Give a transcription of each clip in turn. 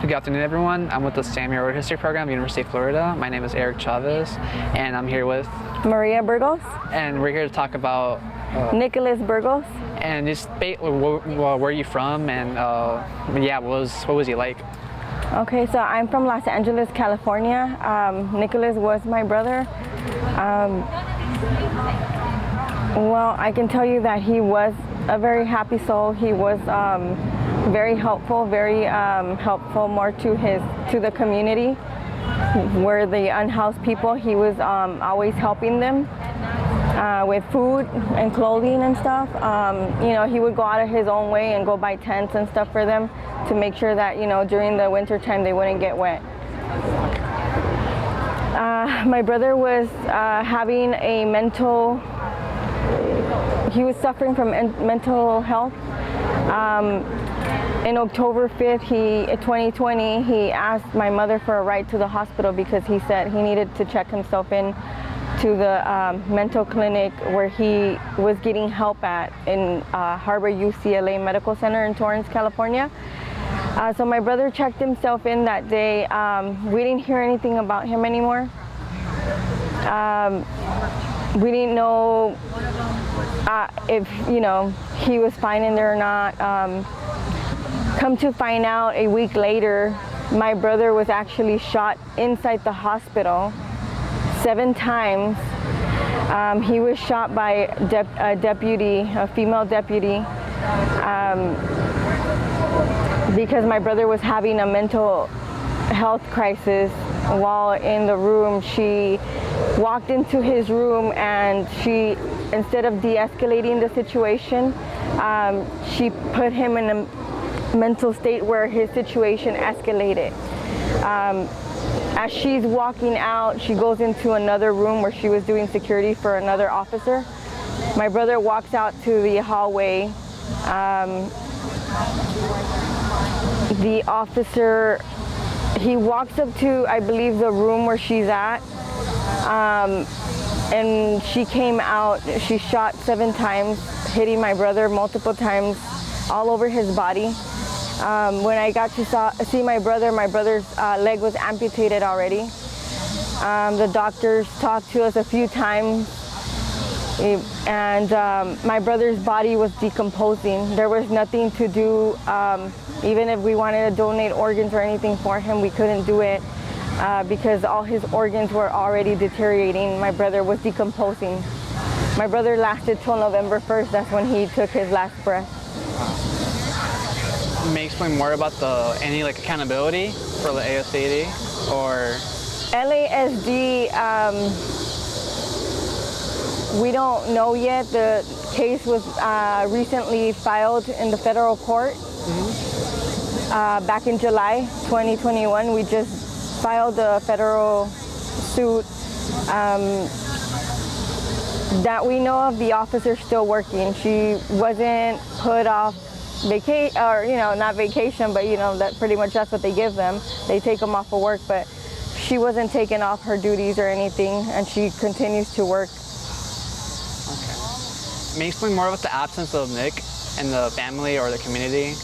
Good afternoon, everyone. I'm with the SAM-year World History Program, University of Florida. My name is Eric Chavez, and I'm here with Maria Burgos. And we're here to talk about Nicholas Burgos. And just where are you from, and yeah, what was he like? Okay, so I'm from Los Angeles, California. Nicholas was my brother. Well, I can tell you that he was a very happy soul. He was very helpful, more to the community. Where the unhoused people, he was always helping them with food and clothing and stuff. You know, he would go out of his own way and go buy tents and stuff for them to make sure that, you know, during the winter time they wouldn't get wet. My brother was having a he was suffering from mental health. In October 5th, 2020, he asked my mother for a ride to the hospital because he said he needed to check himself in to the mental clinic where he was getting help at in Harbor UCLA Medical Center in Torrance, California. So my brother checked himself in that day. We didn't hear anything about him anymore. We didn't know if, you know, he was fine in there or not. Come to find out a week later, my brother was actually shot inside the hospital 7 times. He was shot by a female deputy, because my brother was having a mental health crisis. While in the room, she walked into his room and she, instead of de-escalating the situation, she put him in a mental state where his situation escalated. As she's walking out, she goes into another room where she was doing security for another officer. My brother walks out to the hallway. The officer, he walks up to, I believe, the room where she's at, and she came out. She shot 7 times, hitting my brother multiple times all over his body. When I got to see my brother's leg was amputated already. The doctors talked to us a few times, and my brother's body was decomposing. There was nothing to do. Even if we wanted to donate organs or anything for him, we couldn't do it because all his organs were already deteriorating. My brother was decomposing. My brother lasted till November 1st. That's when he took his last breath. May you explain more about any accountability for the ASD or? LASD, we don't know yet. The case was recently filed in the federal court. Back in July 2021, we just filed a federal suit. That we know of, the officer's still working. She wasn't put off vacation, or not vacation, but that pretty much that's what they give them. They take them off of work, but she wasn't taking off her duties or anything, and she continues to work. Okay. May you explain more about the absence of Nick and the family or the community?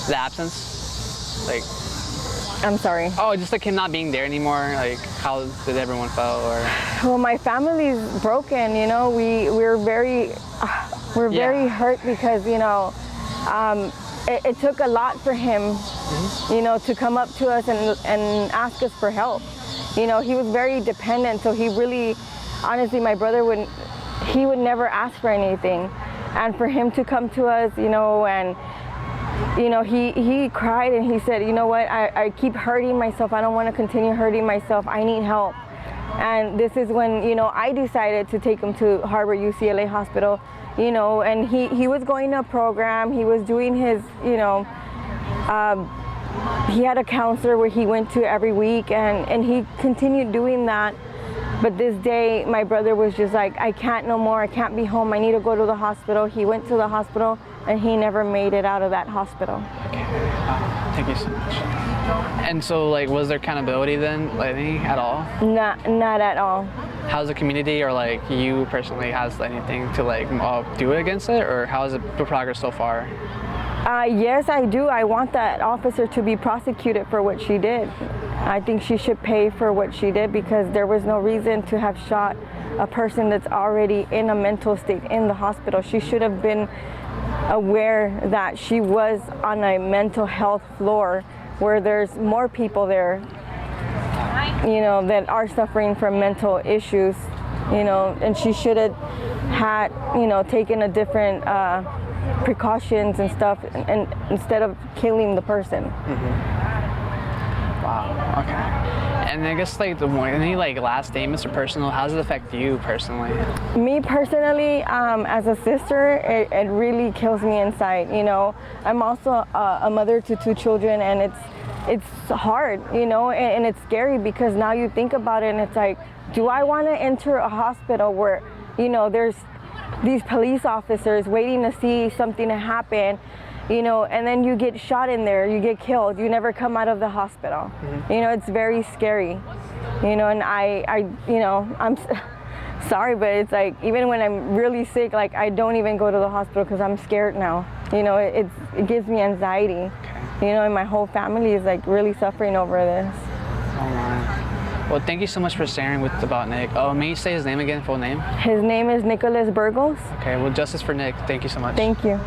The absence, I'm sorry. Oh, just him not being there anymore. How did everyone feel? Or? Well, my family's broken. We're very hurt because it took a lot for him, to come up to us and ask us for help. He was very dependent, so he really, honestly, my brother would never ask for anything, and for him to come to us, and he cried and he said, what, I keep hurting myself. I don't want to continue hurting myself. I need help. And this is when, I decided to take him to Harbor UCLA Hospital, and he was going to a program. He was doing his, he had a counselor where he went to every week, and he continued doing that. But this day, my brother was just like, I can't no more. I can't be home. I need to go to the hospital. He went to the hospital, and he never made it out of that hospital. Okay. Thank you so much. And so, was there accountability then, any at all? Not at all. How's the community or you personally has anything to do against it, or how is the progress so far? Yes, I do. I want that officer to be prosecuted for what she did. I think she should pay for what she did because there was no reason to have shot a person that's already in a mental state in the hospital. She should have been aware that she was on a mental health floor where there's more people there, you know, that are suffering from mental issues, you know, and she should have had, you know, taken a different precautions and stuff, and instead of killing the person. Wow. Okay. And I guess like any like last statements or personal, how does it affect you personally? Me personally, as a sister, it really kills me inside. You know, I'm also a mother to 2 children, and it's hard, you know, and it's scary because now you think about it and it's like, do I want to enter a hospital where, you know, there's these police officers waiting to see something to happen, you know, and then you get shot in there, you get killed, you never come out of the hospital. You know, it's very scary, you know, and I you know, I'm sorry, but it's like, even when I'm really sick, like I don't even go to the hospital because I'm scared now. You know, it gives me anxiety. You know, and my whole family is like really suffering over this. Oh my. Well, thank you so much for sharing about Nick. Oh, may you say his name again, full name? His name is Nicholas Burgos. Okay, well, justice for Nick. Thank you so much. Thank you.